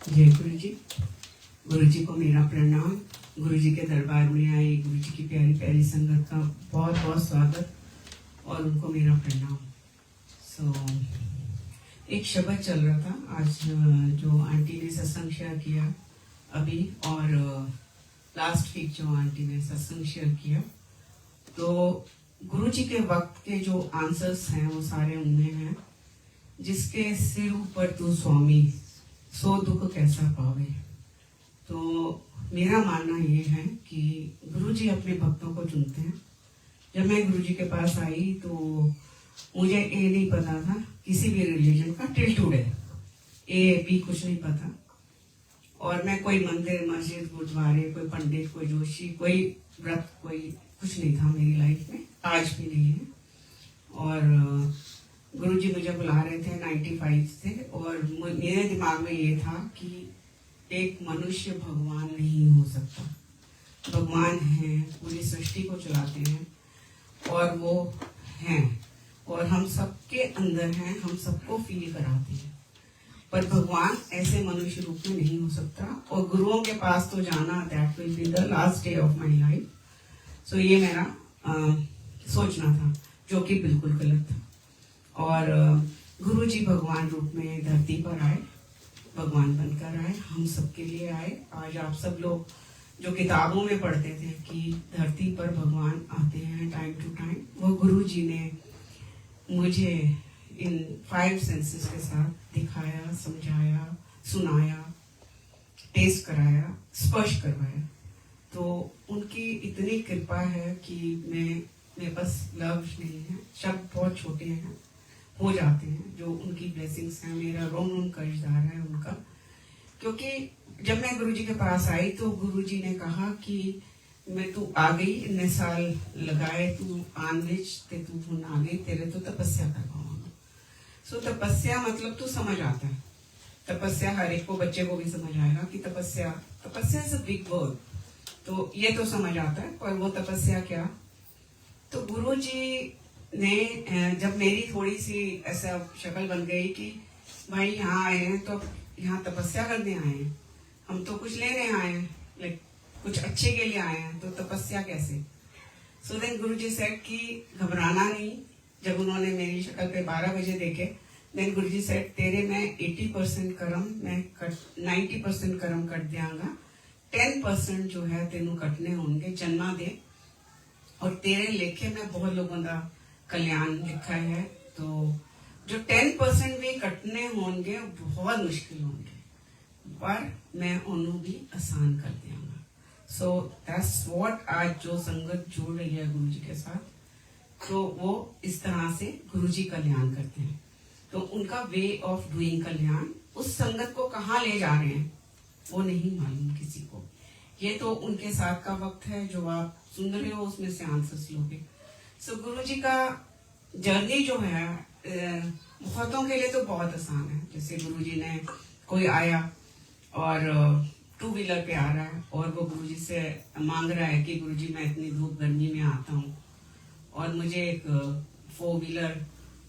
जय गुरु जी। गुरु जी को मेरा प्रणाम। गुरु जी के दरबार में आई गुरु जी की प्यारी प्यारी संगत का बहुत बहुत स्वागत और उनको मेरा प्रणाम। एक शब्द चल रहा था आज जो आंटी ने सत्संग शेयर किया अभी, और लास्ट वीक जो आंटी ने सत्संग शेयर किया, तो गुरु जी के वक्त के जो आंसर्स हैं वो सारे उनमें हैं। जिसके सिर ऊपर तू स्वामी, सो दुख कैसा पावे। तो मेरा मानना ये है कि गुरु जी अपने भक्तों को चुनते हैं। जब मैं गुरु जी के पास आई तो मुझे ये नहीं पता था किसी भी रिलीजन का, टिल टुडे ये भी कुछ नहीं पता। और मैं कोई मंदिर, मस्जिद, गुरुद्वारे, कोई पंडित, कोई जोशी, कोई व्रत, कोई कुछ नहीं था मेरी लाइफ में, आज भी नहीं है। और गुरुजी मुझे बुला रहे थे 95 से, और मेरे दिमाग में ये था कि एक मनुष्य भगवान नहीं हो सकता। भगवान है, पूरी सृष्टि को चलाते हैं और वो हैं, और हम सबके अंदर हैं, हम सबको फील कराते हैं। पर भगवान ऐसे मनुष्य रूप में नहीं हो सकता। और गुरुओं के पास तो जाना, that will be the last day of my life. So ये मेरा सोचना था, जो कि बिल्कुल गलत था। और गुरु जी भगवान रूप में धरती पर आए, भगवान बनकर आए, हम सबके लिए आए। आज आप सब लोग जो किताबों में पढ़ते थे कि धरती पर भगवान आते हैं टाइम टू टाइम, वो गुरु जी ने मुझे इन 5 सेंसेस के साथ दिखाया, समझाया, सुनाया, टेस्ट कराया, स्पर्श करवाया। तो उनकी इतनी कृपा है कि मेरे पास लफ्ज नहीं है, शब्द बहुत छोटे हैं, हो जाते हैं। जो उनकी ब्लेसिंग्स हैं, मेरा रोम कर्जदार है उनका। क्योंकि जब मैं गुरुजी के पास आई तो गुरुजी ने कहा कि मैं, तू आ गई, इतने साल लगाए, तू आनविच ते तू हुन आ गई, तेरे तो तपस्या करवाऊंगा। सो तपस्या मतलब तू समझ आता है। तपस्या हर एक को, बच्चे को भी समझ आएगा कि तपस्या इज अ बिग वर्ड, तो ये तो समझ आता है। पर वो तपस्या क्या? तो गुरुजी ने जब मेरी थोड़ी सी ऐसा शक्ल बन गई कि भाई यहाँ आए हैं तो यहाँ तपस्या करने आए हैं, हम तो कुछ लेने आए हैं, लाइक कुछ अच्छे के लिए आए हैं, तो तपस्या कैसे? सो देन गुरुजी सेड कि घबराना नहीं। जब उन्होंने मेरी शक्ल पे 12 बजे देखे, देन गुरुजी सेड तेरे मैं 80% कर्म, मैं 90% कर्म कट दियांगा, 10% जो है तेनू कटने होंगे, जन्मा दे। और तेरे लेखे में बहुत लोगों का कल्याण लिखा है, तो जो 10% भी कटने होंगे बहुत मुश्किल होंगे, पर मैं उन्हों भी आसान कर दियांगा। सो दैट्स व्हाट आज जो संगत जोड़ रही है गुरु जी के साथ, तो वो इस तरह से गुरु जी कल्याण करते हैं। तो उनका वे ऑफ डूइंग कल्याण उस संगत को कहाँ ले जा रहे हैं वो नहीं मालूम किसी को। ये तो उनके साथ का वक्त है, जो आप सुन रहे हो उसमें से आंसर्स लोगे। सो गुरु जी का जर्नी जो है बहुतों के लिए तो बहुत आसान है। जैसे गुरु जी ने, कोई आया और 2 व्हीलर पे आ रहा है और वो गुरु जी से मांग रहा है कि गुरु जी मैं इतनी धूप गर्मी में आता हूँ और मुझे एक 4 व्हीलर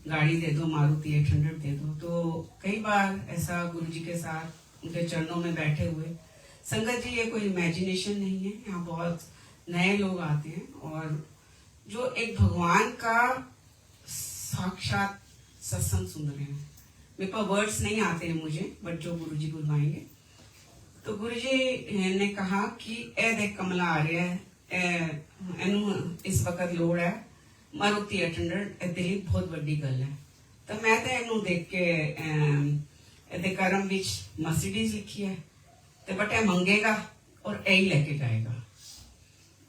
गाड़ी दे दो, मारुति 800 दे दो। तो कई बार ऐसा गुरु जी के साथ उनके चरणों में बैठे हुए, संगत जी ये कोई इमेजिनेशन नहीं है, यहाँ बहुत नए लोग आते हैं और जो एक भगवान का साक्षात सत्संग सुन रहे हैं। मेरे पास वर्ड्स नहीं आते हैं मुझे, बट जो गुरुजी बुलवाएंगे। तो गुरुजी ने कहा कि ए देख कमला आ रहा है, एनू इस वक्त लोड़ है मारुति 800, दिल्ली बहुत बड़ी गल है। तो मैं तो एनू देख के ए करम विच मर्सिडीज लिखी है, तो बट ए मंगेगा और ए ही लेके जाएगा।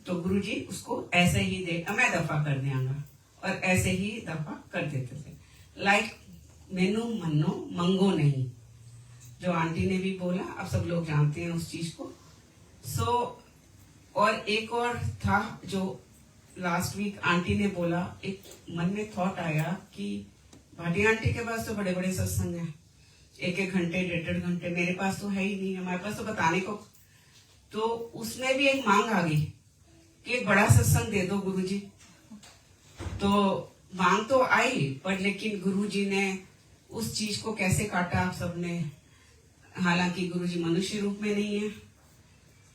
तो गुरुजी उसको ऐसे ही दे, मैं दफा कर दियांगा, और ऐसे ही दफा कर देते थे। लाइक मेनू मनो मंगो नहीं, जो आंटी ने भी बोला, अब सब लोग जानते हैं उस चीज को। सो और एक और था जो लास्ट वीक आंटी ने बोला, एक मन में थॉट आया कि भाटी आंटी के पास तो बड़े बड़े सत्संग हैं, 1-1 घंटे 1.5 घंटे, मेरे पास तो है ही नहीं, हमारे पास तो बताने को। तो उसमें भी एक मांग आ गई कि एक बड़ा सत्संग दे दो गुरुजी। तो मांग तो आई, पर लेकिन गुरुजी ने उस चीज को कैसे काटा आप सबने, हालांकि गुरुजी मनुष्य रूप में नहीं है।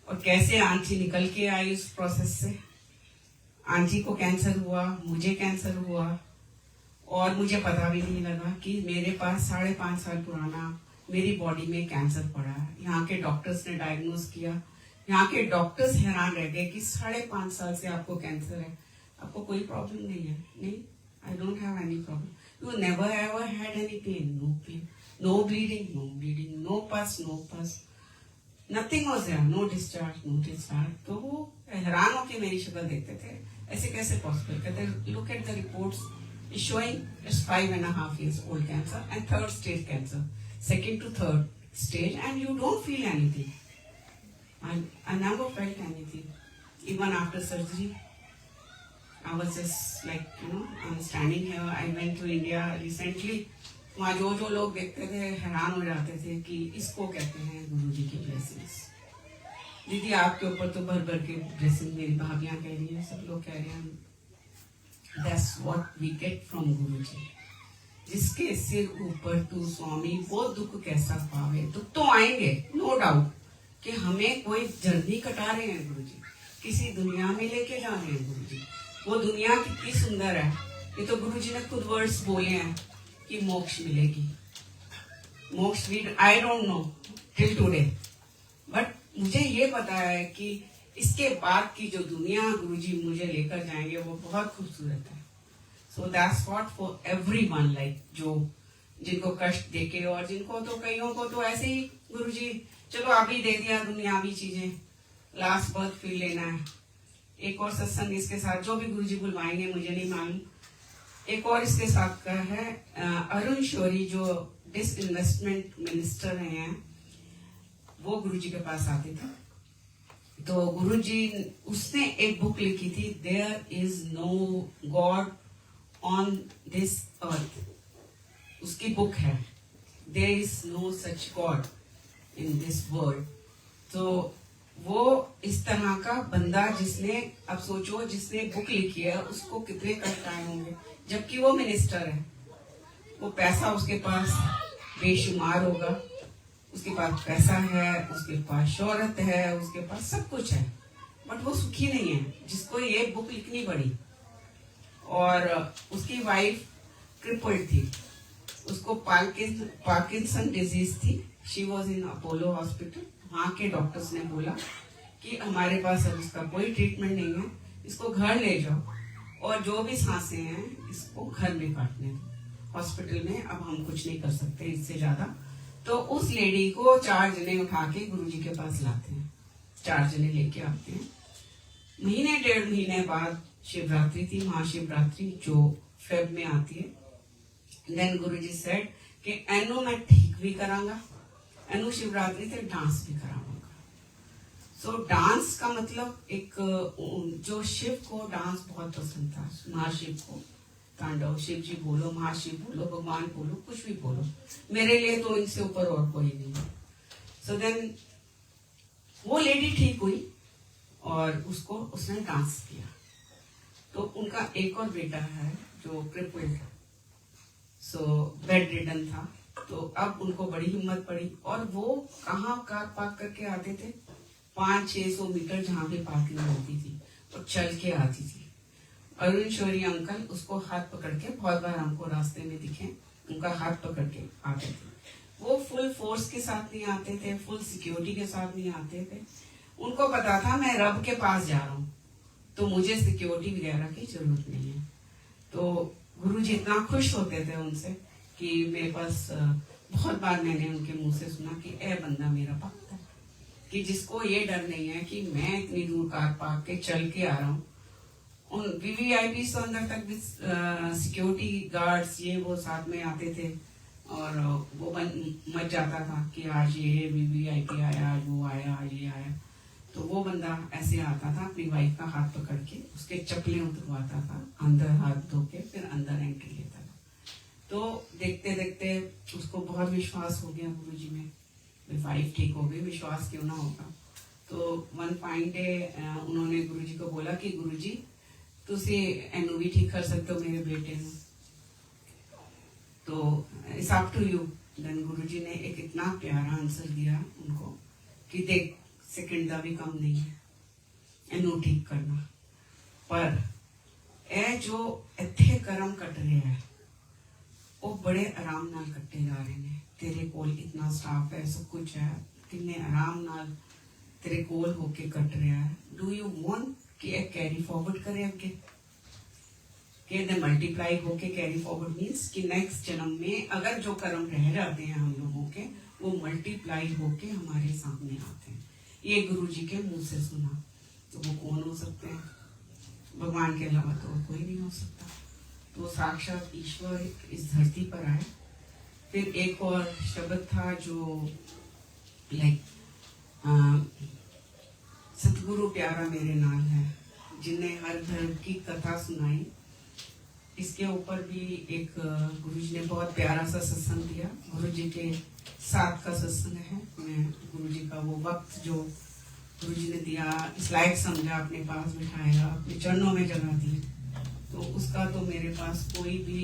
और कैसे आंटी निकल के आई उस प्रोसेस से। आंटी को कैंसर हुआ, मुझे कैंसर हुआ, और मुझे पता भी नहीं लगा कि मेरे पास 5.5 साल पुराना मेरी बॉडी में कैंसर पड़ा है। यहाँ के डॉक्टर्स ने डायग्नोज किया। यहाँ के डॉक्टर्स हैरान रह गए कि 5.5 साल से आपको कैंसर है, आपको कोई प्रॉब्लम नहीं है। नहीं, I don't have any problem. You never ever had any pain, no bleeding, no pus, nothing was there, no discharge. तो वो हैरान होकर मेरी शक्ल देखते थे, ऐसे कैसे पॉसिबल। कहते look at the reports showing it's 5.5 years old cancer and 3rd stage cancer, 2nd to 3rd stage, and you don't feel anything. I never felt anything. Even after surgery, I was just like, I'm standing here. I went to India recently. वहाँ जो लोग देखते थे हैरान हो जाते थे कि इसको कहते हैं गुरुजी की ब्लेसिंग्स। दीदी आपके ऊपर तो भर भर के ब्लेसिंग मेरी भाभियाँ कह रही हैं, सब लोग कह रहे हैं। That's what we get from गुरुजी। जिसके सिर ऊपर तू स्वामी वो दुख कैसा पावे। दुख तो आएंगे, नो डाउट, कि हमें कोई जर्नी कटा रहे हैं गुरुजी, किसी दुनिया में लेके जा रहे हैं गुरुजी। वो दुनिया कितनी सुंदर है। ये तो गुरुजी ने खुद वर्ड्स बोले हैं कि मोक्ष मिलेगी। मोक्ष I don't know till today, but मुझे ये पता है कि इसके बाद की जो दुनिया गुरुजी मुझे लेकर जाएंगे वो बहुत खूबसूरत है। सो that's what for everyone, like जो जिनको कष्ट देके, और जिनको तो कईयों को तो ऐसे ही गुरुजी चलो अभी दे दिया दुनियावी चीजें, लास्ट बर्थ फील लेना है। एक और सत्संग इसके साथ जो भी गुरुजी बुलवाएंगे, मुझे नहीं मालूम। एक और इसके साथ का है अरुण शौरी, जो डिसइन्वेस्टमेंट मिनिस्टर हैं, वो गुरुजी के पास आते थे। तो गुरुजी उसने एक बुक लिखी थी, there is no God on this earth. उसकी बुक है, there is no such God in this world. तो वो इस तरह का बंदा जिसने, अब सोचो जिसने बुक लिखी है उसको कितने कष्ट आए होंगे, जबकि वो मिनिस्टर है। वो पैसा उसके पास बेशुमार होगा, उसके पास पैसा है, उसके पास शोहरत है, उसके पास सब कुछ है, बट वो सुखी नहीं है, जिसको ये बुक लिखनी पड़ी। और उसकी वाइफ क्रिपल्ड थी, उसको पार्किंसन डिजीज थी। She was in Apollo hospital. वहां के डॉक्टर्स ने बोला कि हमारे पास अब इसका कोई ट्रीटमेंट नहीं है, इसको घर ले जाओ और जो भी सांसें हैं इसको घर में काटने दो, हॉस्पिटल में अब हम कुछ नहीं कर सकते इससे ज्यादा। तो उस लेडी को 4 जने उठा के गुरुजी के पास लाते हैं, 4 जने लेके आते हैं। महीने 1.5 महीने बाद शिवरात्रि थी, महाशिवरात्रि जो फेब में आती है। देन गुरुजी सेड कि एनु मैं ठीक भी करांगा, एनु शिवरात्रि से डांस भी कराऊंगा। सो डांस का मतलब एक, जो शिव को डांस बहुत पसंद था, महाशिव को तांडव, शिव जी बोलो, महाशिव बोलो, भगवान बोलो, कुछ भी बोलो, मेरे लिए तो इनसे ऊपर और कोई नहीं है। सो देन वो लेडी ठीक हुई और उसने डांस किया। तो उनका एक और बेटा है जो क्रिपल्ड है, सो बेड रिडन था। तो अब उनको बड़ी हिम्मत पड़ी और वो कहाँ कार पार्क करके आते थे, 500-600 मीटर जहाँ भी पार्किंग होती थी, और चल के आती थी। अरुण शौरी अंकल उसको हाथ पकड़ के, बहुत बार हमको रास्ते में दिखे, उनका हाथ पकड़ के आते थे। वो फुल फोर्स के साथ नहीं आते थे, फुल सिक्योरिटी के साथ नहीं आते थे। उनको पता था मैं रब के पास जा रहा हूँ, तो मुझे सिक्योरिटी वगैरह की जरूरत नहीं है। तो गुरुजी इतना खुश होते थे उनसे कि मेरे पास बहुत बार मैंने उनके मुंह से सुना कि ए बंदा मेरा भक्त है, कि जिसको ये डर नहीं है कि मैं इतनी दूर कार पार्क के चल के आ रहा हूँ। उन वीवीआईपी तो अंदर तक भी सिक्योरिटी गार्ड्स ये वो साथ में आते थे, और वो मच जाता था कि आज ये वीवीआईपी आया, आज वो आया, आज ये आया। तो वो बंदा ऐसे आता था, अपनी वाइफ का हाथ पकड़ के उसके चप्पलें उतरवाता था, अंदर हाथ धो के फिर अंदर एंट्री लेता था। तो देखते देखते उसको बहुत विश्वास हो गया गुरुजी में, वाइफ ठीक हो गई, विश्वास क्यों ना होगा। तो वन फाइन डे उन्होंने गुरुजी को बोला कि गुरुजी तुसी एनओवी ठीक कर सकते हो मेरे बेटे में, तो it's up to you. Then Guruji ने एक इतना प्यारा आंसर दिया उनको कि देख सेकंड का भी कम नहीं है ਇਹਨੂੰ ठीक करना, पर ਇਹ जो ਇੱਥੇ ਕਰਮ ਕੱਟ ਰਿਹਾ ਹੈ ਉਹ ਬੜੇ ਆਰਾਮ ਨਾਲ ਕੱਟੇ ਜਾ ਰਹੇ ਨੇ। ਤੇਰੇ ਕੋਲ ਇਤਨਾ ਸਟਾਫ ਹੈ, सब कुछ है, कितने आराम नाल तेरे कोल होके कट रहा है। डू यू वांट कि एक कैरी फॉरवर्ड करे अगे, कि दे मल्टीप्लाई होके कैरी फॉरवर्ड मीन्स कि नेक्स्ट जन्म में अगर जो कर्म रह जाते हैं हम लोगों के वो मल्टीप्लाई होके हमारे सामने आते हैं। ये गुरु जी के मुंह से सुना। तो वो कौन हो सकते हैं? भगवान के अलावा तो कोई नहीं हो सकता। तो साक्षात ईश्वर इस धरती पर आए। फिर एक और शब्द था जो लाइक सतगुरु प्यारा मेरे नाल है, जिन्हें हर धर्म की कथा सुनाई। इसके ऊपर भी एक गुरुजी ने बहुत प्यारा सा सत्संग दिया। गुरुजी के साथ का सत्संग है। मैं गुरुजी का वो वक्त जो गुरुजी ने दिया, इस लायक समझा, अपने पास बिठाया, अपने चरणों में जगह दी, तो उसका तो मेरे पास कोई भी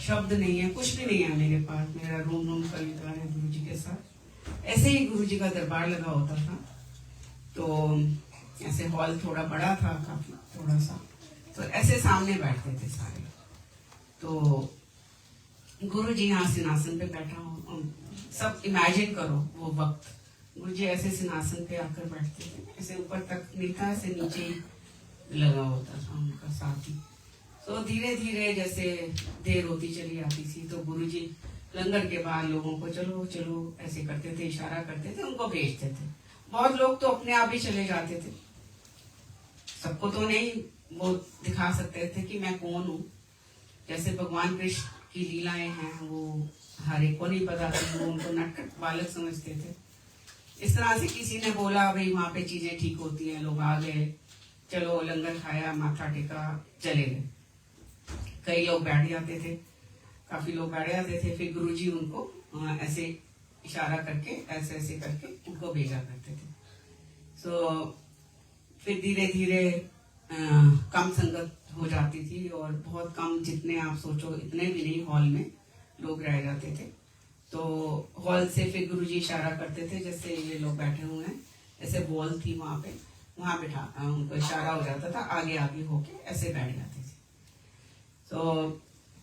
शब्द नहीं है, कुछ भी नहीं है मेरे पास। मेरा रोम रोम कविता है गुरुजी के साथ। ऐसे ही गुरुजी का दरबार लगा होता था, तो ऐसे हॉल थोड़ा बड़ा था, काफी थोड़ा सा, तो ऐसे सामने बैठते थे सारे। तो गुरुजी यहाँ सिंहासन पे बैठा हो, सब इमेजिन करो वो वक्त। गुरुजी ऐसे सिंहासन पे आकर बैठते थे, ऐसे ऊपर तक नहीं था, ऐसे नीचे ही लगा होता था उनका साथी। तो धीरे धीरे जैसे देर होती चली आती थी, तो गुरुजी लंगर के बाद लोगों को चलो चलो ऐसे करते थे, इशारा करते थे, उनको भेजते थे। बहुत लोग तो अपने आप ही चले जाते थे, सबको तो नहीं वो दिखा सकते थे कि मैं कौन हूँ। जैसे भगवान कृष्ण की लीलाएं हैं, वो हर एक को नहीं पता थी, वो उनको नटखट बालक समझते थे। इस तरह से किसी ने बोला भाई वहां पे चीजें ठीक होती हैं, लोग आ गए, चलो लंगर खाया, माथा टेका, चले गए। कई लोग बैठ जाते थे, काफी लोग बैठ जाते थे, फिर गुरुजी उनको ऐसे इशारा करके ऐसे ऐसे करके उनको भेजा करते थे। सो फिर धीरे धीरे कम संगत हो जाती थी, और बहुत कम, जितने आप सोचो इतने भी नहीं हॉल में लोग रह जाते थे। तो हॉल से फिर गुरुजी इशारा करते थे, जैसे ये लोग बैठे हुए हैं, ऐसे वॉल थी वहां पे, वहां बैठा उनको इशारा हो जाता था, आगे आगे होके ऐसे बैठ जाते थे। तो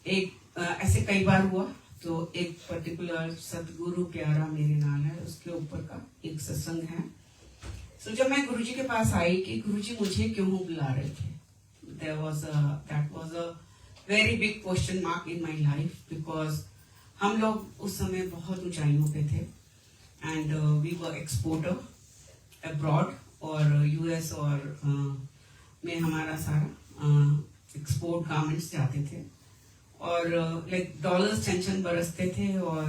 एक ऐसे कई बार हुआ। तो एक पर्टिकुलर सतगुरु प्यारा मेरे नाल है, उसके ऊपर का एक सत्संग है। तो जब मैं गुरुजी के पास आई कि गुरुजी मुझे क्यों बुला रहे थे, that was a very big question mark in my life, because हम लोग उस समय बहुत ऊंचाइयों पे थे, and we were exporter abroad, और यूएस और में हमारा सारा एक्सपोर्ट गारमेंट्स जाते थे, और लाइक डॉलर्स छन बरसते थे, और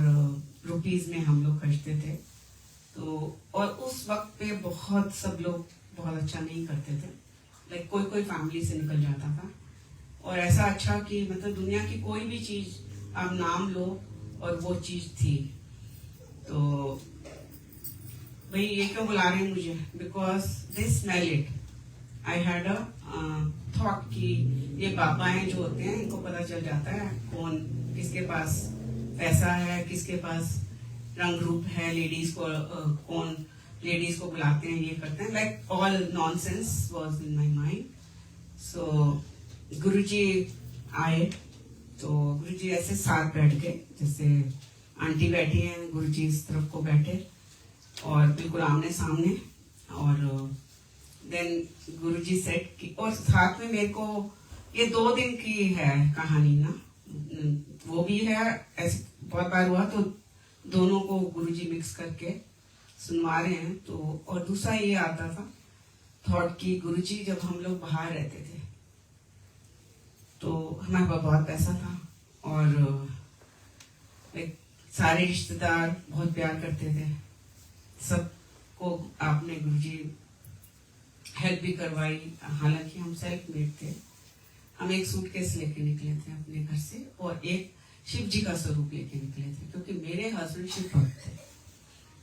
रुपीज में हम लोग खर्चते थे। तो और उस वक्त पे बहुत सब लोग बहुत अच्छा नहीं करते थे, लाइक कोई कोई फैमिली से निकल जाता था, और ऐसा अच्छा कि मतलब दुनिया की कोई भी चीज आप नाम लो और वो चीज थी। तो भाई ये क्यों बुला रहे हैं मुझे, because they smell it. I had a thought कि ये बाबा हैं जो होते हैं, इनको पता चल जाता है कौन किसके पास पैसा है, किसके पास रंग रूप है, लेडीज को कौन लेडीज को बुलाते हैं, ये करते हैं, like all nonsense was in my mind. So Guruji आए, तो गुरुजी ऐसे साथ बैठ गए, जैसे आंटी बैठी हैं, गुरुजी इस तरफ को बैठे और बिल्कुल आमने सामने, और देन गुरुजी सेट की, और साथ में मेरे को ये 2 दिन की है कहानी ना, वो भी है, ऐसे बहुत बार हुआ, तो दोनों को गुरुजी मिक्स करके सुनवा रहे हैं। तो और दूसरा ये आता था थॉट की, गुरुजी जब हम लोग बाहर रहते थे तो हमारे पास बहुत पैसा था, और लाइक सारे रिश्तेदार बहुत प्यार करते थे, सबको आपने गुरुजी हेल्प भी करवाई। हालांकि हम सेल्फ मेड थे, हम एक सूटकेस लेके निकले थे अपने घर से, और एक शिव जी का स्वरूप लेके निकले थे, क्योंकि मेरे हस्बैंड शिव भक्त थे,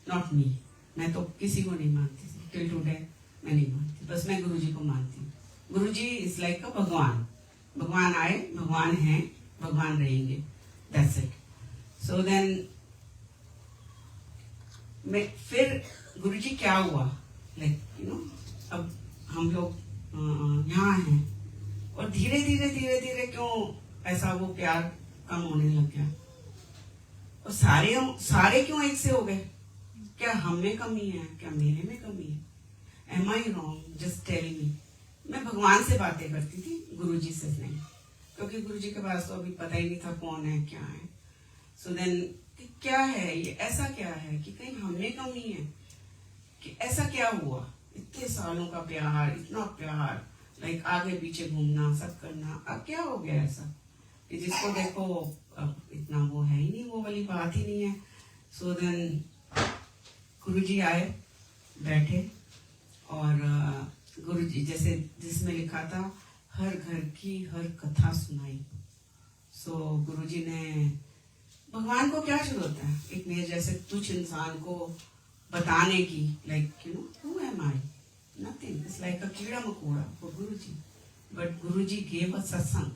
नॉट मी। मैं तो किसी को नहीं मानती थी, टिल टुडे मैं नहीं मानती, बस मैं गुरुजी को मानती हूँ। गुरुजी इज लाइक अ भगवान, भगवान आए, भगवान हैं, भगवान रहेंगे, दैट्स इट। सो देन मैं फिर गुरुजी क्या हुआ, लाइक अब हम लोग यहाँ हैं और धीरे धीरे धीरे धीरे क्यों ऐसा वो प्यार कम होने लग गया, और सारे क्यों एक से हो गए? क्या हम में कमी है? क्या मेरे में कमी है? Am I wrong? Just tell me. मैं भगवान से बातें करती थी, गुरुजी से नहीं, क्योंकि गुरुजी के पास तो अभी पता ही नहीं था कौन है क्या है। सो देन क्या है ये, ऐसा क्या है कि कहीं हमें कमी है, कि ऐसा क्या हुआ? इतने सालों का प्यार, इतना प्यार, लाइक आगे पीछे घूमना, सब करना, अब क्या हो गया ऐसा कि जिसको देखो अब इतना वो है ही नहीं, वो वाली बात ही नहीं है। सो देन गुरुजी आए, बैठे, और गुरुजी जैसे जिसमें लिखा था हर घर की हर कथा सुनाई। सो गुरुजी ने, भगवान को क्या जरूरत है एक मेरे जैसे तुच्छ इंसान को बताने की, like who am I? Nothing. It's like a कीड़ा मकोड़ा for Guruji. But Guruji gave a satsang.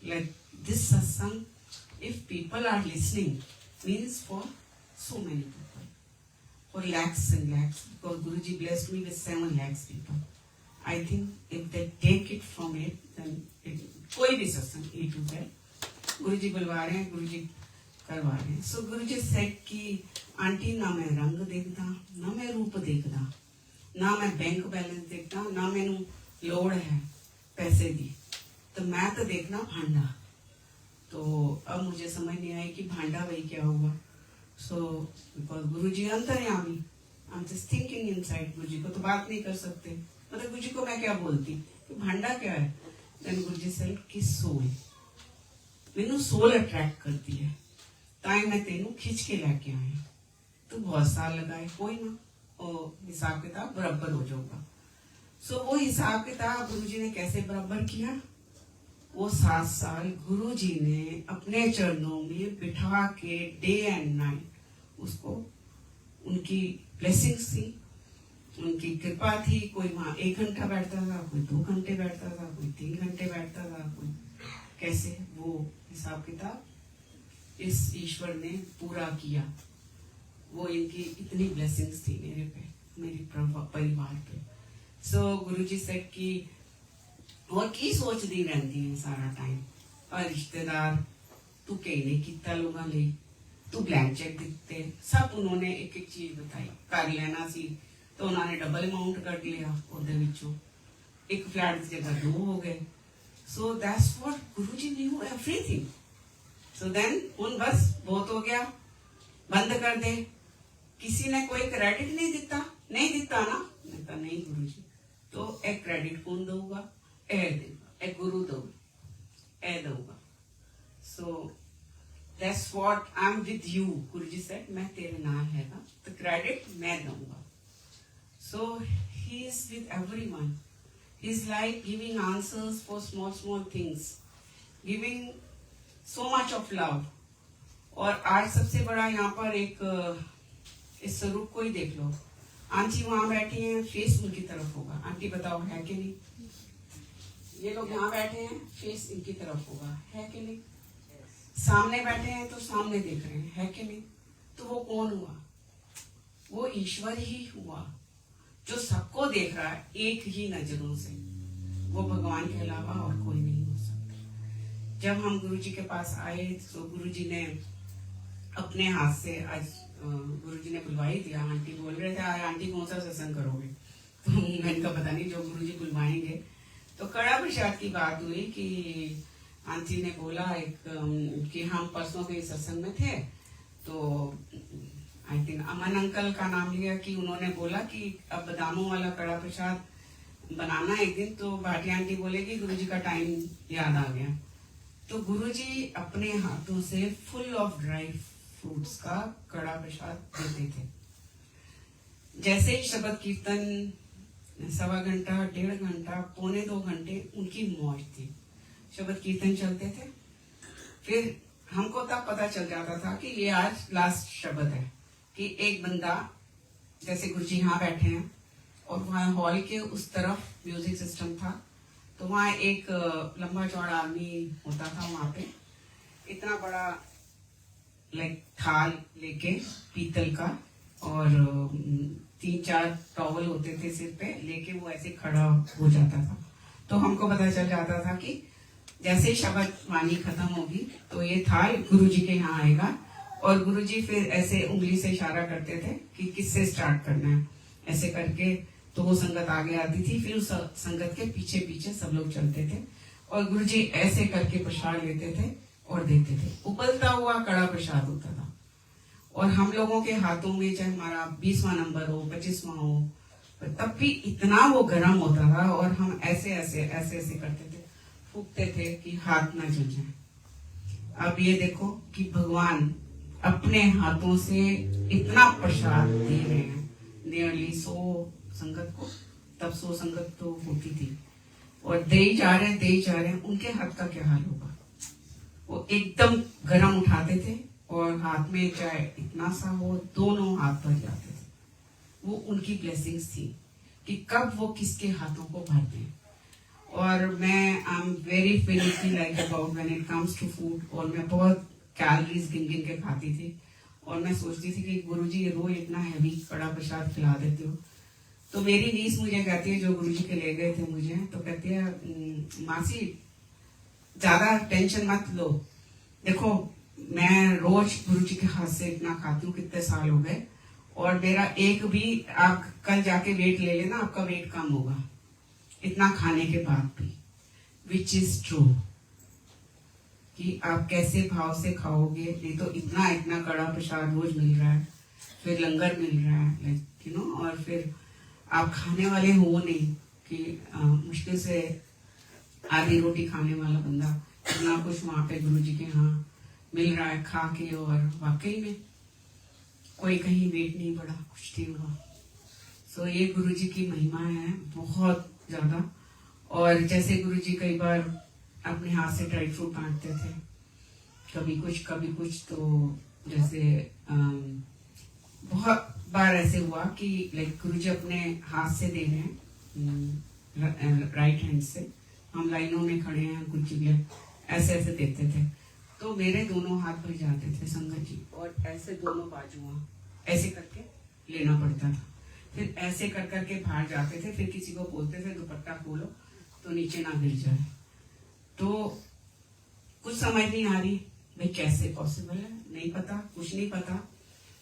Like this satsang, if people are listening, means for so many people, for lakhs and lakhs. Because Guruji blessed me with 7 lakhs people. I think if they take it from it, then कोई भी सत्संग A to Z, गुरुजी बुलवा रहे हैं, गुरुजी करवा रहे हैं। सो गुरुजी said कि आंटी ना मैं रंग देखदा, ना मैं रूप देखदा, ना मैं बैंक बैलेंस देखदा, ना मैनू लोड़ है पैसे की, तो मैं तो देखना भांडा। तो अब मुझे समझ नहीं आई कि भांडा भाई क्या हुआ। सो बिकॉज गुरुजी अंतर्यामी, I am just thinking inside, Guruji को तो बात नहीं कर सकते, मतलब गुरुजी को मैं क्या बोलती कि भांडा क्या है। देन गुरुजी सेड कि सोल, मैनू सोल अट्रैक्ट करती है, ताई मैं तेनू खिंच के लेके आया। तो बहुत साल लगाए, कोई ना, और हिसाब किताब बराबर हो जाऊंगा। सो वो हिसाब किताब गुरुजी ने कैसे बराबर किया? वो 7 साल गुरुजी ने अपने चरणों में बिठा के डे एंड नाइट उसको, उनकी ब्लेसिंग्स थी, उनकी कृपा थी। कोई वहां 1 घंटा बैठता था, कोई 2 घंटे बैठता था, कोई 3 घंटे बैठता था, कोई कैसे, वो हिसाब किताब इस ईश्वर ने पूरा किया। वो इनकी इतनी ब्लेसिंग्स थी मेरे पे, मेरे परिवार पे। सो गुरुजी सेड कि और की सोचती रहती है सारा टाइम, और रिश्तेदार तू कहीं नहीं किता लोगों ले, तू ब्लैंक चेक दिते, सब उन्होंने एक एक चीज बताई। कर लेना सी तो उन्होंने डबल अमाउंट कट लिया, ਉਹਦੇ ਵਿੱਚੋਂ एक फ्लैट की जगह 2 हो गए। So that's what Guruji knew everything. So then उन बस बहुत हो गया, बंद कर दे। किसी ने कोई क्रेडिट नहीं दिता, नहीं दिता ना, मैं कहा नहीं गुरुजी, तो एक क्रेडिट कौन दूंगा? ए देगा, एक गुरु दूंगा, ए दूंगा। So that's what I am with you, Guruji said मैं तेरे नाल हैगा, तो क्रेडिट मैं दूंगा। So he is with everyone, he is like giving answers for small small things, giving so much of love। और आज सबसे बड़ा यहाँ पर एक इस स्वरूप को ही देख लो, आंटी वहां बैठी हैं, फेस उनकी तरफ होगा। आंटी बताओ है कि नहीं? ये लोग यहाँ बैठे हैं, फेस इनकी तरफ होगा, है कि नहीं? सामने बैठे हैं तो सामने देख रहे हैं, है कि नहीं? तो वो कौन हुआ? वो ईश्वर ही हुआ जो सबको देख रहा है एक ही नजरों से। वो भगवान के अलावा और कोई नहीं हो सकता। जब हम गुरुजी के पास आए तो गुरुजी ने अपने हाथ से, आज गुरुजी ने बुलवाई दिया। आंटी बोल रहे थे आज आंटी कौन सा सत्संग करोगे, तो मैंने कहा पता नहीं, जो गुरुजी बुलवाएंगे। तो कड़ा प्रसाद की बात हुई कि आंटी ने बोला एक कि हम परसों के सत्संग में थे, तो आई थिंक अमन अंकल का नाम लिया कि उन्होंने बोला कि अब बादामों वाला कड़ा प्रसाद बनाना एक दिन। तो भाटिया आंटी बोलेगी गुरुजी का टाइम याद आ गया। तो गुरुजी अपने हाथों से फुल ऑफ ड्राई फ्रूट्स का कड़ा प्रसाद देते थे। जैसे ही शब्द कीर्तन 1.25 घंटा, 1.5 घंटा, 1.25 घंटे उनकी मौज थी। शब्द कीर्तन चलते थे, फिर हमको तब पता चल जाता था कि ये आज लास्ट शब्द है, कि एक बंदा, जैसे गुरुजी यहाँ बैठे हैं और वहाँ हॉल के उस तरफ म्यूजिक सिस्टम था, तो वहाँ एक लंबा चौड़ा आदमी होता था, वहां पे इतना बड़ा लाइक थाल लेके पीतल का, और 3-4 टॉवल होते थे सिर पे लेके वो ऐसे खड़ा हो जाता था। तो हमको पता चल जाता था कि जैसे शब्द वाणी खत्म होगी तो ये थाल गुरुजी के यहाँ आएगा, और गुरुजी फिर ऐसे उंगली से इशारा करते थे कि किससे स्टार्ट करना है, ऐसे करके तो वो संगत आगे आती थी, फिर उस संगत के पीछे पीछे सब लोग चलते थे और गुरुजी ऐसे करके प्रसाद लेते थे और देते थे। उबलता हुआ कड़ा प्रसाद होता था और हम लोगों के हाथों में चाहे हमारा 20वां नंबर हो 25वां हो, तब भी इतना वो गर्म होता था और हम ऐसे ऐसे ऐसे ऐसे करते थे, फूकते थे कि हाथ ना जल जाए। अब ये देखो कि भगवान अपने हाथों से इतना प्रसाद दे रहे हैं नियरली 100 संगत को। तब 100 संगत तो होती थी और दे ही जा रहे हैं, उनके हाथ का क्या हाल होगा। वो एकदम गरम उठाते थे और हाथ में चाहे इतना सा हो दोनों हाथ भर जाते थे। वो उनकी ब्लेसिंग्स थी कि कब वो किसके हाथों को भरते हैं। और मैं I am very finicky like about when it comes to food, और मैं बहुत कैलोरीज गिन गिन के खाती थी और मैं सोचती थी कि गुरुजी रोज इतना हैवी कड़ा प्रसाद खिला देते हो। तो मेरी नीस मुझे कहती है, जो गुरुजी के ले गए थे मुझे, तो कहती है मासी ज्यादा टेंशन मत लो, देखो मैं रोज गुरुजी के हाथ से इतना खाती हूँ, कितने साल हो गए, और मेरा एक भी आप कल जाके वेट ले लेना, आपका वेट कम होगा इतना खाने के बाद भी, विच इज ट्रू। कि आप कैसे भाव से खाओगे, नहीं तो इतना इतना कड़ा प्रसाद रोज मिल रहा है, फिर लंगर मिल रहा है लाइक यू नो, और फिर आप खाने वाले हो नहीं कि मुश्किल से आधी रोटी खाने वाला बंदा, इतना कुछ वहां पे गुरुजी के यहाँ मिल रहा है खा के, और वाकई में कोई कहीं वेट नहीं बढ़ा, कुछ नहीं हुआ। सो ये गुरुजी की महिमा है बहुत ज्यादा। और जैसे गुरुजी कई बार अपने हाथ से ड्राई फ्रूट बांटते थे, कभी कुछ, तो जैसे बहुत बार ऐसे हुआ कि लाइक गुरुजी अपने हाथ से दे रहे हैं राइट हैंड से, हम लाइनों में खड़े हैं, कुछ जगह ऐसे ऐसे देते थे, तो मेरे दोनों हाथ भर जाते थे संगत जी, और ऐसे दोनों बाजुआं ऐसे करके लेना पड़ता था, फिर ऐसे कर करके बाहर जाते थे, फिर किसी को बोलते थे दुपट्टा खोलो तो नीचे ना गिर जाए। तो कुछ समझ नहीं आ रही भाई कैसे पॉसिबल है, नहीं पता, कुछ नहीं पता,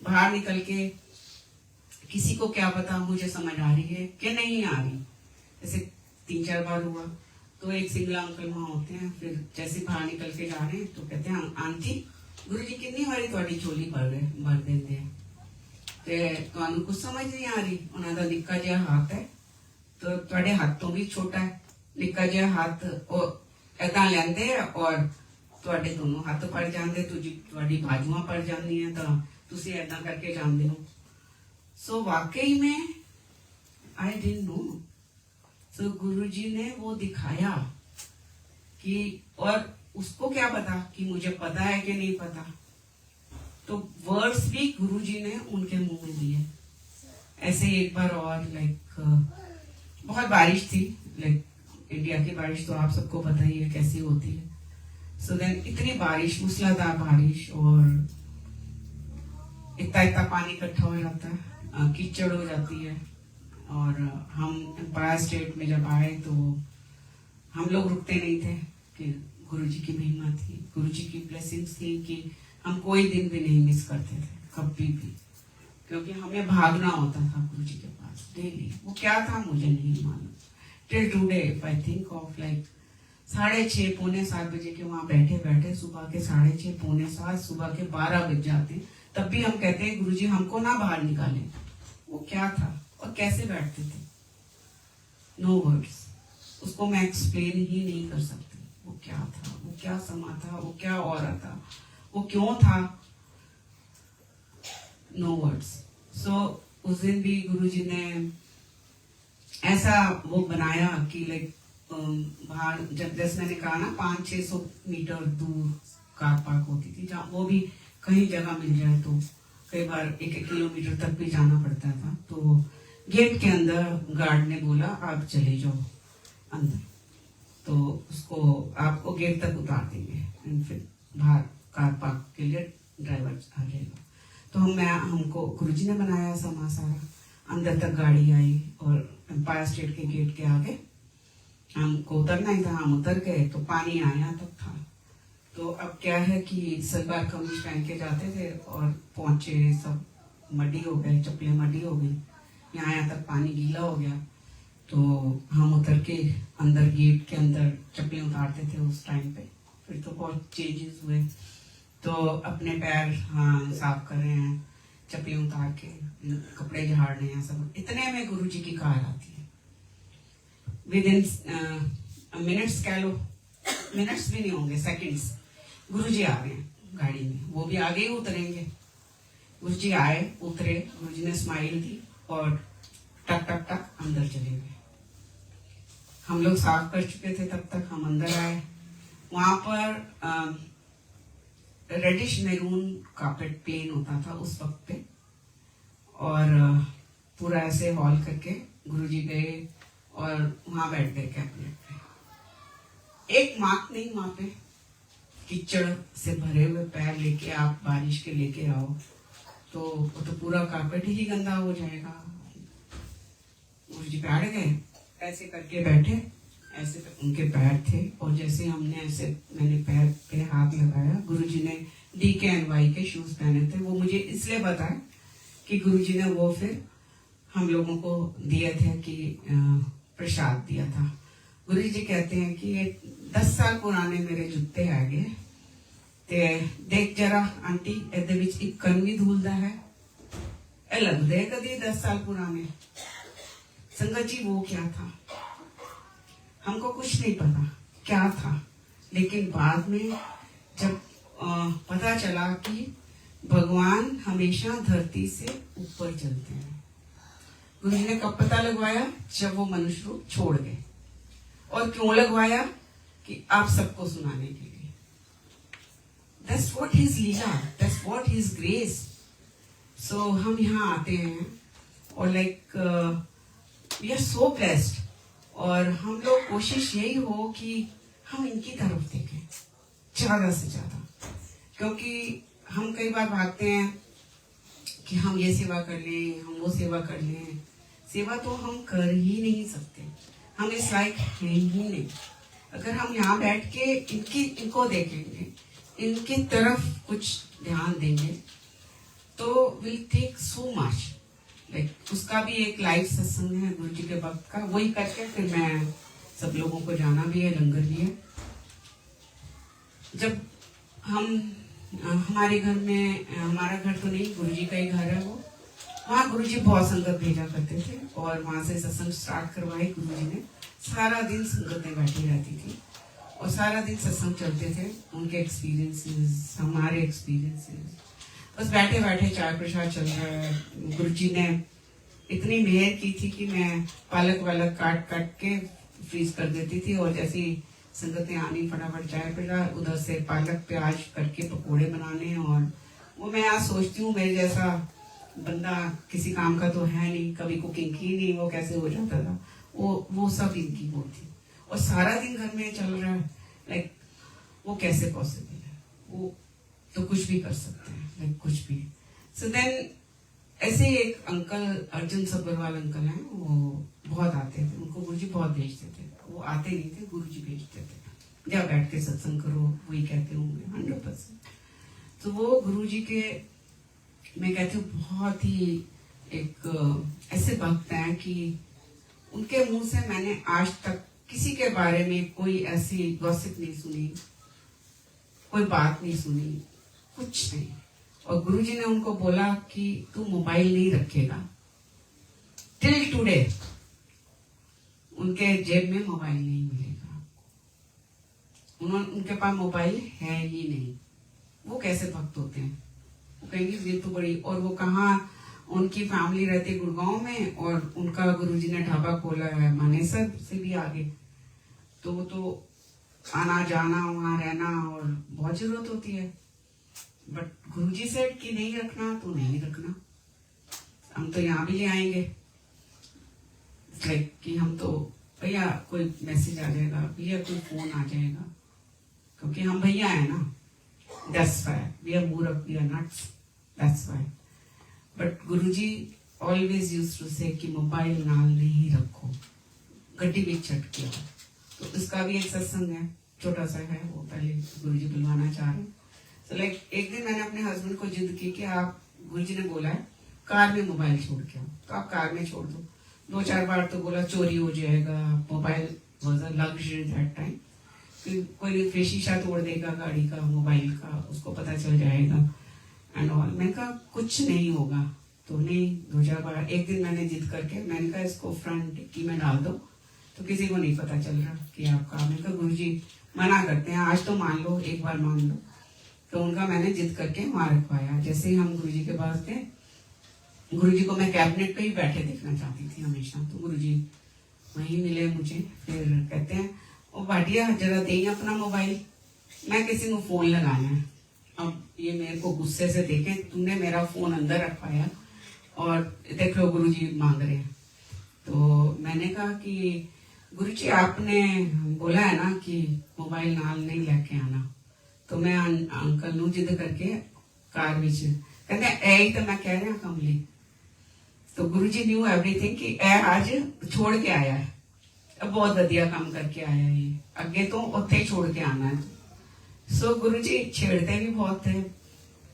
बाहर निकल के किसी को क्या पता मुझे समझ आ रही है कि नहीं आ रही। ऐसे 3-4 बार हुआ, तो एक सिंगला अंकल वहां होते हैं, फिर जैसे बाहर निकल के जा रहे हैं तो कहते हैं आंटी गुरुजी कितनी बारी ਤੁਹਾਡੀ ਝੋਲੀ भर देंगे ਤੇ ਤੁਹਾਨੂੰ ਕੁਝ ਸਮਝ ਨਹੀਂ ਆ ਰਹੀ, ਉਹਨਾਂ ਦਾ ਨਿੱਕਾ ਜਿਹਾ ਹੱਥ ਹੈ, तो ਤੁਹਾਡੇ ਹੱਥ ਤੋਂ ਵੀ ਛੋਟਾ ਹੈ, ਨਿੱਕਾ ਜਿਹਾ ਹੱਥ ਉਹ ਏਦਾਂ ਲੈਂਦੇ ਆ ਔਰ ਤੁਹਾਡੇ ਦੋਨੋਂ ਹੱਥ ਫੜ ਜਾਂਦੇ, ਤੁਹਾਡੀ ਬਾਜੂਆਂ ਫੜ ਜਾਂਦੀਆਂ, ਤਾਂ ਤੁਸੀਂ ਏਦਾਂ ਕਰਕੇ ਜਾਂਦੇ ਹੋ। सो वाकई में आई डिडंट नो, सो गुरुजी ने वो दिखाया कि, और उसको क्या पता कि मुझे पता है कि नहीं पता, तो वर्ड्स भी गुरुजी ने उनके मुंह में दिए। ऐसे एक बार और लाइक बहुत बारिश थी, लाइक इंडिया की बारिश तो आप सबको पता ही है कैसी होती है। सो देन इतनी बारिश, मूसलाधार बारिश, और इतना इतना पानी इकट्ठा हो जाता है, कीचड़ हो जाती है। और हम एम्पायर स्टेट में जब आए तो हम लोग रुकते नहीं थे कि गुरुजी की महिमा थी, गुरुजी की ब्लेसिंग्स थी कि हम कोई दिन भी नहीं मिस करते थे कभी भी, क्योंकि हमें भागना होता था गुरुजी के पास डेली। वो क्या था मुझे नहीं मालूम, till today I think of like 6:30 पौने 7 बजे के वहां बैठे बैठे, सुबह के 6:30 पौने 7, सुबह के 12 बज जाते, तब भी हम कहते हैं गुरुजी हमको ना बाहर निकालें। वो क्या था और कैसे बैठते थे, नो वर्ड्स, उसको मैं एक्सप्लेन ही नहीं कर सकती। वो क्या था, वो क्या समा था, वो क्या और था, वो क्यों था, नो वर्ड्स। सो उस दिन भी गुरुजी ने ऐसा वो बनाया कि लाइक बाहर, जब जैसे मैंने कहा ना 500-600 मीटर दूर कार पार्क होती थी, जहाँ वो भी कहीं जगह मिल जाए तो कई बार 1-1 किलोमीटर तक भी जाना पड़ता था। तो गेट के अंदर गार्ड ने बोला आप चले जाओ अंदर, तो उसको आपको गेट तक उतार देंगे, फिर बाहर कार पार्क के लिए ड्राइवर आ जाएगा। तो हमको गुरुजी ने बनाया सामान सारा, अंदर तक गाड़ी आई और एम्पायर स्टेट के गेट के आगे हमको उतरना ही था। हम उतर गए तो पानी आया तक था। तो अब क्या है कि सलवार कमीज पहन के जाते थे और पहुंचे सब मड्डी हो गए, चप्पलें मड्डी हो गई, यहाँ तक पानी गीला हो गया। तो हम उतर के अंदर गेट के अंदर चप्पलें उतारते थे उस टाइम पे। फिर तो बहुत चेंजेस हुए, तो अपने पैर साफ कर रहे हैं, चप्पलें उतार के कपड़े झाड़ रहे हैं सब। इतने में गुरुजी की कार आती है। विद इन मिनट्स कह लो, मिनट्स भी नहीं होंगे, सेकंड्स, गुरुजी आ रहे हैं गाड़ी में। वो भी आगे ही उतरेंगे। गुरुजी आए, उतरे, गुरुजी ने स्माइल दी और टक टक टक अंदर चले गए। हम लोग साफ कर चुके थे तब तक, हम अंदर आए। वहां पर रेडिश मैरून कार्पेट प्लेन होता था उस वक्त पे, और पूरा ऐसे हॉल करके गुरुजी गए और वहां बैठ गए कैबिनेट पे। एक मार्क नहीं वहां पे, कीचड़ से भरे हुए पैर लेके आप बारिश के लेके आओ तो वो तो पूरा कार्पेट ही गंदा हो जाएगा। गुरुजी बैठ गए, ऐसे करके बैठे, ऐसे पे उनके पैर थे और जैसे हमने ऐसे, मैंने पैर पे हाथ लगाया, गुरुजी ने DKNY के शूज पहने थे। वो मुझे इसलिए बताया कि गुरुजी ने वो फिर हम लोगों को दिए थे कि प्रसाद दिया था। गुरुजी कहते हैं कि ये 10 साल पुराने मेरे जूते आ गए ते देख जरा आंटी ਇਹਦੇ ਵਿੱਚ ਇੱਕ ਕੰਨ ਵੀ ਧੂਲਦਾ ਹੈ, ਇਹ लगदे कदी 10 साल पुराने। संगत जी वो क्या था, हमको कुछ नहीं पता क्या था, लेकिन बाद में जब पता चला कि भगवान हमेशा धरती से ऊपर चलते हैं। गुरुजी ने कब पता लगवाया, जब वो मनुष्य रूप छोड़ गए। और क्यों लगवाया, कि आप सबको सुनाने के लिए। That's what his Leela, that's what his grace. So हम यहाँ आते हैं और like we are so blessed, और हम लोग कोशिश यही हो कि हम इनकी तरफ देखें ज्यादा से ज्यादा, क्योंकि हम कई बार भागते हैं कि हम ये सेवा कर लें, हम वो सेवा कर लें। सेवा तो हम कर ही नहीं सकते, हम इस लायक हैं ही नहीं। अगर हम यहाँ बैठ के इनको देखेंगे, इनकी तरफ कुछ ध्यान देंगे, तो will take so much. Like उसका भी एक लाइव सत्संग है गुरुजी के वक्त का, वही करके फिर मैं सब लोगों को जाना भी है, लंगर भी है। जब हमारे घर में, हमारा घर तो नहीं, गुरुजी का ही घर है वो, वहाँ गुरुजी बहुत संगत भेजा करते थे और वहां से सत्संग स्टार्ट करवाए गुरुजी ने। सारा दिन संगतें बैठी रहती थी और सारा दिन सत्संग चलते थे, उनके एक्सपीरियंसेस, हमारे एक्सपीरियंसेस, बस बैठे बैठे चाय प्रसाद चल रहा है। गुरुजी ने इतनी मेहर की थी कि मैं पालक वालक काट काट के फ्रीज कर देती थी, और जैसी संगतें आनी फटाफट चाय प्रसाद, उधर से पालक प्याज करके पकोड़े बनाने। और वो मैं आज सोचती हूँ, मेरे जैसा बंदा किसी काम का तो है नहीं, कभी कुकिंग की नहीं, वो कैसे हो जाता था। वो सब इनकी वो थी, और सारा दिन घर में चल रहा है। लाइक वो कैसे पॉसिबल है, वो तो कुछ भी कर सकते हैं, लाइक कुछ भी। सो देन ऐसे ही एक अंकल, अर्जुन सब्बरवाल अंकल हैं, वो बहुत आते थे, उनको गुरुजी बहुत भेजते थे। वो आते नहीं थे, गुरुजी भेजते थे, जा बैठ के सत्संग करो, वही कहते होंगे 100%। तो वो गुरुजी के, मैं कहती हूँ, बहुत ही एक ऐसे भक्त हैं कि उनके मुंह से मैंने आज तक किसी के बारे में कोई ऐसी गॉसिप नहीं सुनी, कोई बात नहीं सुनी, कुछ नहीं। और गुरुजी ने उनको बोला कि तू मोबाइल नहीं रखेगा। टिल टुडे उनके जेब में मोबाइल नहीं मिलेगा, उनके पास मोबाइल है ही नहीं। वो कैसे भक्त होते हैं, वो कहेंगे ये तो बड़ी। और वो कहाँ, उनकी फैमिली रहती गुड़गांव में, और उनका गुरुजी ने ढाबा खोला है मानेसर से भी आगे। तो वो तो आना जाना, वहां रहना, और बहुत जरूरत होती है। बट गुरुजी सेड कि नहीं रखना तो नहीं रखना, हम तो यहाँ भी ले आएंगे। लाइक कि हम तो भैया कोई मैसेज आ जाएगा, भैया कोई फोन आ जाएगा, क्योंकि हम भैया है ना। That's why we are more of, we are nuts, that's why। But Guruji always used to say कि मोबाइल नाल नहीं रखो, गड्डी भी छट के आओ। तो इसका भी एक सत्संग है, छोटा सा है, वो पहले गुरुजी बुलवाना चाह रहे हैं। तो लाइक एक दिन मैंने अपने हस्बैंड को जिद की कि आप, गुरुजी ने बोला है कार में मोबाइल छोड़ के आओ, तो आप कार में छोड़ दो। 2-4 बार तो बोला चोरी हो जाएगा, mobile was a luxury that time, कोई फिर शीशा तोड़ देगा गाड़ी का, मोबाइल का, उसको पता चल जाएगा एंड ऑल। मैंने कहा कुछ नहीं होगा, तो नहीं 2-4 बार। एक दिन मैंने जिद करके मैंने कहा इसको फ्रंट डिक्की में डाल दो, तो किसी को नहीं पता चल रहा कि आपका। मैंने कहा गुरुजी मना करते हैं, आज तो मान लो, एक बार मान लो। तो उनका मैंने जिद करके वहां रखवाया। जैसे ही हम गुरुजी के पास गए, गुरुजी को मैं कैबिनेट पे ही बैठे देखना चाहती थी हमेशा, तो गुरुजी वहीं मिले मुझे। फिर कहते हैं ओ भाटिया जरा दे अपना मोबाइल, मैं किसी को फोन लगाना है। अब ये मेरे को गुस्से से देखे, तुमने मेरा फोन अंदर रखवाया और देख लो गुरुजी मांग रहे हैं। तो मैंने कहा कि गुरुजी आपने बोला है ना कि मोबाइल नाल नहीं लेके आना, तो मैं अंकल नू जिद करके कार विच कहते ऐ ही तो मैं कह रहा कमली। तो गुरुजी न्यू एवरीथिंग कि ऐ आज छोड़ के आया है, अब बहुत वधिया काम करके आया है, ये अगे तो उत्थे ही छोड़ के आना है। सो गुरुजी छेड़ते भी बहुत थे,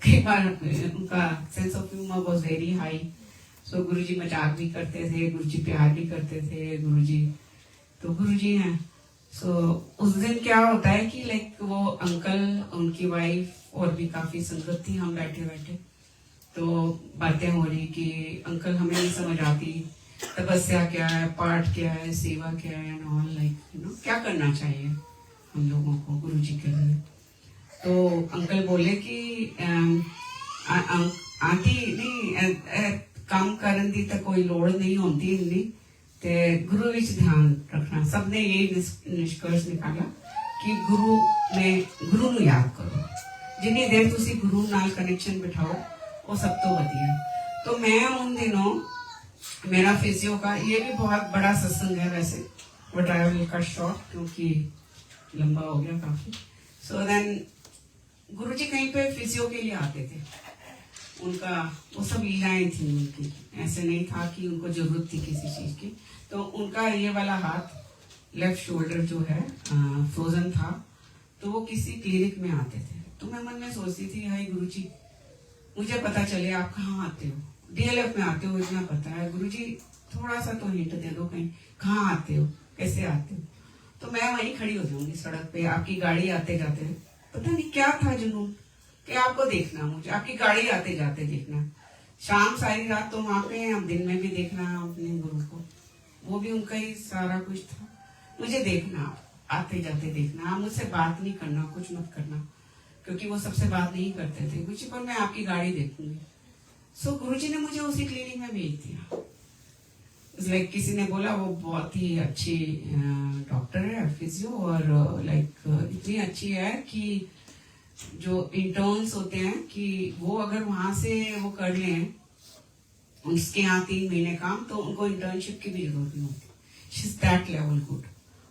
कई बार उनका sense of humour was very high. So Guruji मजाक भी करते थे, गुरुजी प्यार भी करते थे, गुरुजी तो गुरुजी हैं। सो उस दिन क्या होता है कि लाइक वो अंकल, उनकी वाइफ और भी काफी संगत थी, हम बैठे बैठे तो बातें हो रही कि अंकल हमें नहीं समझ आती तपस्या क्या है, पाठ क्या है, सेवा क्या है and all, like you know क्या करना चाहिए हम लोगों को गुरुजी के लिए। तो अंकल बोले कि आंटी नहीं काम करन दी तो कोई लोड़ नहीं होती इन्नी, ते गुरु विच ध्यान रखना। सबने यही निष्कर्ष निकाला कि गुरु नू याद करो, जिन्नी देर तुसी गुरु नाल कनेक्शन बिठाओ वो सब तो वधिया। तो मैं उन दिनों मेरा फिजियो का, ये भी बहुत बड़ा सत्संग है वैसे, but I will cut short क्योंकि लंबा हो गया काफी। सो देन गुरुजी कहीं पे फिजियो के लिए आते थे, उनका वो सब लीलाएं थी उनकी, ऐसे नहीं था कि उनको जरूरत थी किसी चीज की। तो उनका ये वाला हाथ लेफ्ट शोल्डर जो है फ्रोजन था, तो वो किसी क्लिनिक में आते थे। तो मैं मन में सोचती थी हाय गुरुजी मुझे पता चले आप कहाँ आते हो, डीएलएफ में आते हो इतना पता है, गुरुजी थोड़ा सा तो हिंट दे दो कहीं कहाँ आते हो, कैसे आते हो। तो मैं वहीं खड़ी हो जाऊंगी सड़क पे, आपकी गाड़ी आते जाते, पता नहीं क्या था जुनून कि आपको देखना, मुझे आपकी गाड़ी आते जाते देखना, शाम सारी रात तो वहां पे, अब दिन में भी देखना अपने गुरु को, वो भी उनका ही सारा कुछ था, मुझे देखना, आते जाते देखना, आप मुझसे बात नहीं करना, कुछ मत करना, क्योंकि वो सबसे बात नहीं करते थे कुछ, पर मैं आपकी गाड़ी देखूंगी। सो गुरुजी ने मुझे उसी क्लिनिक में भेज दिया। लाइक किसी ने बोला वो बहुत ही अच्छी डॉक्टर है फिजियो, और लाइक इतनी अच्छी है कि जो इंटर्न्स होते हैं कि वो अगर वहां से वो कर लें, उसके यहाँ 3 महीने काम, तो उनको इंटर्नशिप की भी जरूरत नहीं होती। She is that level good,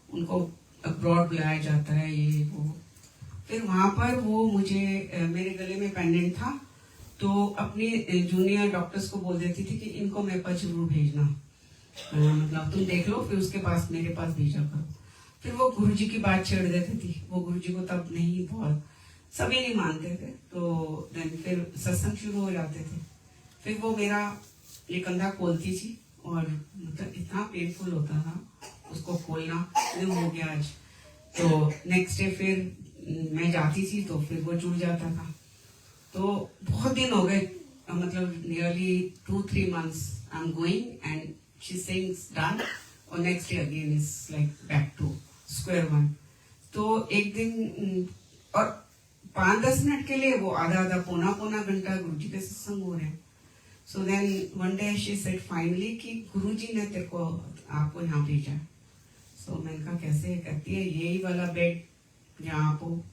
उनको अब्रॉड बुलाया जाता है, ये वो। फिर वहां पर वो मुझे, मेरे गले में पेंडेंट था, तो अपनी जूनियर डॉक्टर्स को बोल देती थी कि इनको मेरे पास जरूर भेजना, मतलब तुम देख लो, फिर उसके पास मेरे पास भेजा करो। फिर वो गुरुजी की बात छेड़ देती थी, वो गुरुजी को तब नहीं, बहुत सभी नहीं मानते थे, तो देन फिर सत्संग शुरू हो जाते थे। फिर वो मेरा ये कंधा खोलती थी और मतलब इतना पेनफुल होता था उसको खोलना, हो गया आज। तो नेक्स्ट डे फिर मैं जाती थी तो फिर वो जुड़ जाता था। तो बहुत दिन हो गए, मतलब nearly 2-3 months I am going and she sayings done, और next day again is like back to square one. तो एक दिन और 5-10 मिनट के लिए वो आधा पौना घंटा गुरुजी के सत्संग हो रहे हैं। So then one day she said finally कि गुरुजी ने तेरे को, आपको यहाँ भेजा। सो मैंने कहा कैसे, कहती है यही वाला बेड जहाँ आप हो,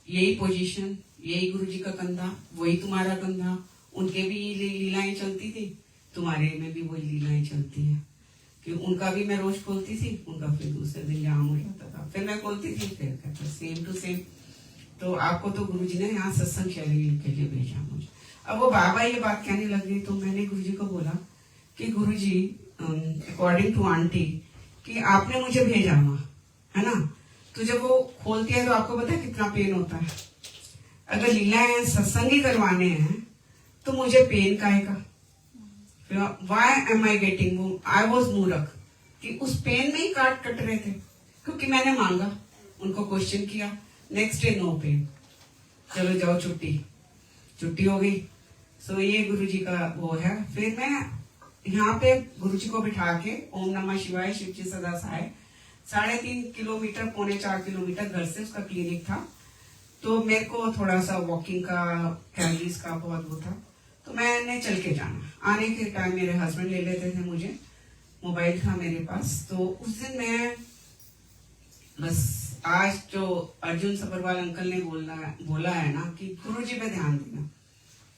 यही पोजीशन, यही गुरुजी का कंधा, वही तुम्हारा कंधा, उनके भी लीलाएं चलती थी, तुम्हारे में भी वही लीलाएं चलती हैं। कि उनका भी मैं रोज खोलती थी, उनका फिर दूसरे दिन जाम हो जाता था, फिर मैं खोलती थी, फिर कहता सेम टू सेम। तो आपको तो गुरुजी ने यहाँ सत्संग शैली के लिए भेजा मुझे। अब वो बाबा ये बात कहने लगे तो मैंने गुरुजी को बोला कि गुरुजी अकॉर्डिंग टू आंटी कि आपने मुझे भेजा वहां, है ना, तो जब वो खोलती है तो आपको पता है कितना पेन होता है। अगर लीलाएं सत्संग ही करवाने हैं तो मुझे पेन काहे का? Why am I getting, I was मूर्ख कि उस पेन में ही काट कट रहे थे, क्योंकि मैंने मांगा, उनको क्वेश्चन किया, नेक्स्ट डे नो पेन, चलो जाओ छुट्टी हो गई। सो ये गुरुजी का वो है। फिर मैं यहाँ पे गुरुजी को बिठा के ओम नमः शिवाय शिवजी सदा सहाय, 3.5 किलोमीटर 3.25 किलोमीटर घर से उसका क्लिनिक था, तो मेरे को थोड़ा सा वॉकिंग का कैलोरीज का बहुत वो था, तो मैंने चल के जाना। आने के टाइम मेरे हस्बैंड ले लेते थे मुझे, मोबाइल था मेरे पास। तो उस दिन मैं बस आज जो अर्जुन सफरवाल अंकल ने बोला है ना कि गुरुजी पे ध्यान देना,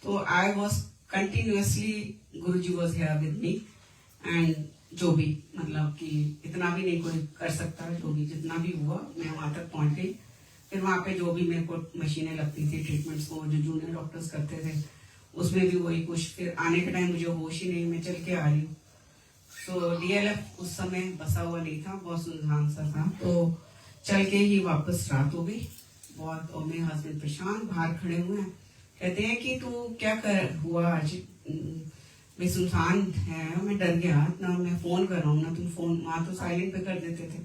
तो I was continuously, Guruji was here with me and जो भी मतलब कि इतना भी नहीं कोई कर सकता, जो भी जितना भी हुआ मैं वहां तक पहुंच गई। फिर वहां पे जो भी मेरे को मशीनें लगती थी ट्रीटमेंट्स को, जो जूनियर डॉक्टर्स करते थे, उसमें भी वही कुछ। फिर आने के टाइम मुझे होश ही नहीं, मैं चल के आ रही हूँ। तो डीएलएफ उस समय बसा हुआ नहीं था, बहुत सुनसान सा था, तो चल के ही वापस रात हो गई बहुत। और मेरे हस्बैंड परेशान बाहर खड़े हुए हैं, कहते हैं कि तू क्या कर हुआ आज, मैं सुनसान है, मैं डर गया ना, मैं फोन कर रहा हूँ ना, तुम फोन वहां तो साइलेंट पे कर देते थे,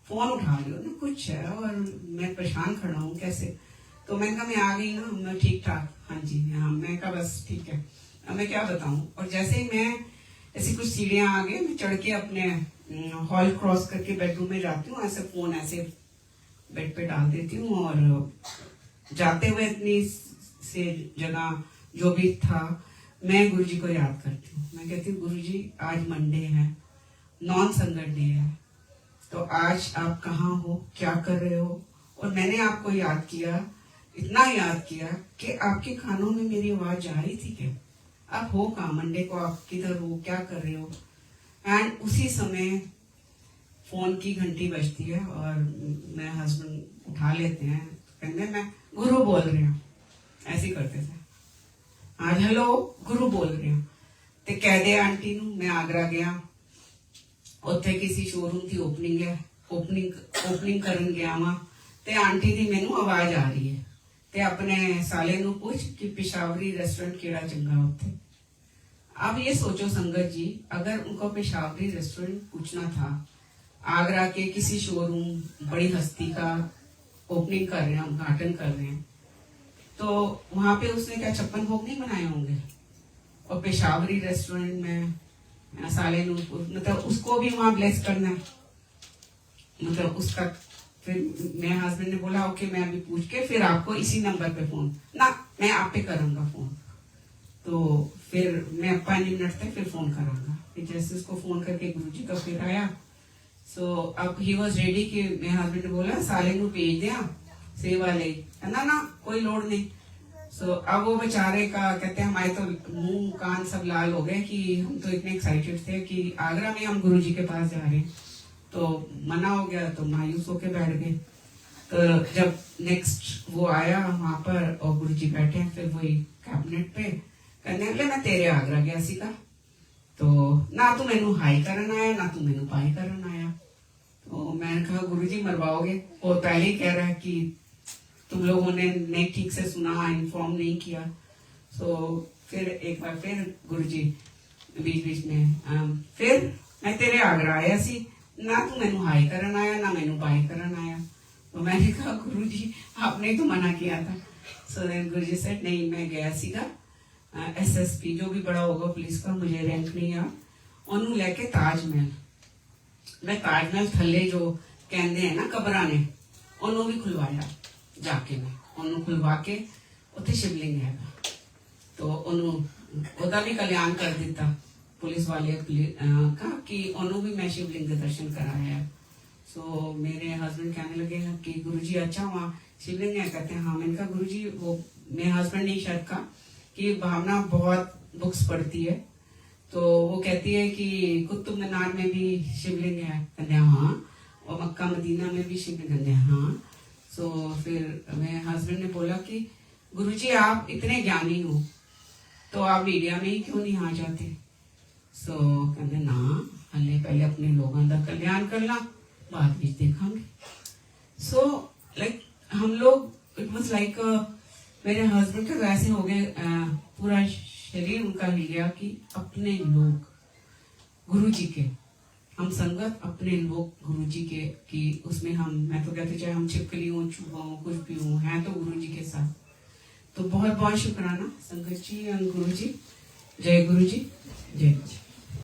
फोन उठा रहे हो ना, कुछ है और मैं परेशान खड़ा हूँ कैसे? तो मैंने कहा मैं आ गई ना, मैं ठीक ठाक, हाँ जी हाँ। मैं कहा बस ठीक है, अब मैं क्या बताऊं। और जैसे ही मैं ऐसी कुछ सीढ़ियां आगे मैं चढ़ के अपने हॉल क्रॉस करके बेडरूम में जाती हूँ, ऐसे फोन ऐसे बेड पे डाल देती हूँ, और जाते हुए इतनी से जगह जो भी था मैं गुरुजी को याद करती हूँ। मैं कहती हूँ गुरुजी आज मंडे है, नॉन संगत डे है, तो आज आप कहाँ हो, क्या कर रहे हो? और मैंने आपको याद किया, इतना याद किया कि आपके कानों में मेरी आवाज जा रही थी क्या? आप हो कहाँ, मंडे को आप किधर हो, क्या कर रहे हो? एंड उसी समय फोन की घंटी बजती है और मेरे हस्बैंड उठा लेते हैं, कहते मैं गुरु बोल रही हूँ, ऐसे करते थे, आज हेलो गुरु बोल रही हूँ। ते कह दे आंटी नू मैं आगरा गया, उत्थे किसी शोरूम की ओपनिंग है, ओपनिंग करन गया वा, ते आंटी दी मैनू आवाज आ रही है, ते अपने साले नू पूछ कि पेशावरी रेस्टोरेंट केड़ा चंगा उत्थे। अब ये सोचो संगत जी, अगर उनको पेशावरी रेस्टोरेंट पूछना था, आगरा के किसी शोरूम बड़ी हस्ती का ओपनिंग कर रहे हैं, उद्घाटन कर रहे हैं, तो वहां पे उसने क्या 56 भोग नहीं बनाए होंगे? और पेशावरी रेस्टोरेंट में साले मतलब उसको भी वहां ब्लेस करना है, मतलब उसका। फिर मेरे हस्बैंड ने बोला ओके मैं अभी पूछ के फिर आपको इसी नंबर पे फोन ना, मैं आप पे करूंगा फोन। तो फिर मैं 5 मिनट तक फिर फोन करूंगा। फिर जैसे उसको फोन करके गुरुजी का फिर आया, सो अब ही वॉज रेडी कि मेरे हस्बैंड ने बोला साले नू भेज दिया सेवा ले, ना कोई लोड नहीं। सो अब वो बेचारे का कहते हैं हमारे तो मुंह कान सब लाल हो गए कि हम तो इतने एक्साइटेड थे कि आगरा में हम गुरुजी के पास जा रहे हैं, तो मना हो गया तो मायूस होके बैठ गए। तो जब नेक्स्ट वो आया वहां पर और गुरुजी बैठे फिर वही कैबिनेट पे कहने लगे मैं तेरे आगरा गया सी का, तो ना तू मैनू हाई करन आया ना तू मैनू बाय करन आया। तो मैंने कहा गुरुजी मरवाओगे, और पहले ही कह रहा है कि तुम लोगों ने नहीं ठीक से सुना, इन्फॉर्म नहीं किया। सो फिर एक बार फिर गुरुजी बीच बीच में फिर मैं तेरे आगरा आया सी, ना तू मैनू हाई करन आया ना मैनू बाय करन आया। तो मैंने कहा गुरुजी आपने तो मना किया था। सो गुरुजी सेड नहीं मैं गया सीगा एसएसपी जो भी बड़ा होगा पुलिस का, मुझे रैंक नहीं आ, ओनू लेके ताजमहल, मैं ताजमहल थले जो कहते हैं ना कबरा ने, ओनू भी खुलवाया जाके, मैं ओनू खुलवा के उत्थे शिवलिंग है तो ओनू ओदा भी कल्याण कर दिता पुलिस वाले का कि ओनू भी मैं शिवलिंग के दर्शन कराया है। सो मेरे हस्बैंड कहने लगे कि गुरुजी अच्छा वहाँ शिवलिंग है? कहते हैं हाँ। मैंने कहा गुरुजी वो मेरे हस्बैंड ने शर्त का कि भावना बहुत बुक्स पढ़ती है, तो वो कहती है कि कुतुब मीनार में भी शिवलिंग है? कहते हैं हाँ। और मक्का मदीना में भी शिवलिंग? कहते हैं हाँ। सो फिर मेरे हस्बैंड ने बोला कि गुरुजी आप इतने ज्ञानी हो, तो आप मीडिया में ही क्यों नहीं आ जाते? सो कहते ना हले पहले अपने लोगों का कल्याण करना, बाद में देखेंगे। सो लाइक हम लोग इट वाज लाइक मेरे हस्बैंड का वैसे हो गए, पूरा शरीर उनका हिल गया कि अपने लोग गुरु जी के, हम संगत अपने लोग गुरु जी के, कि उसमें हम, मैं तो कहते चाहे हम छिपकली हो, चूहा हो, कुछ भी हो, है तो गुरु जी के साथ। तो बहुत बहुत शुक्राना संगत जी और गुरु जी। जय गुरु जी, जय गुरु जी।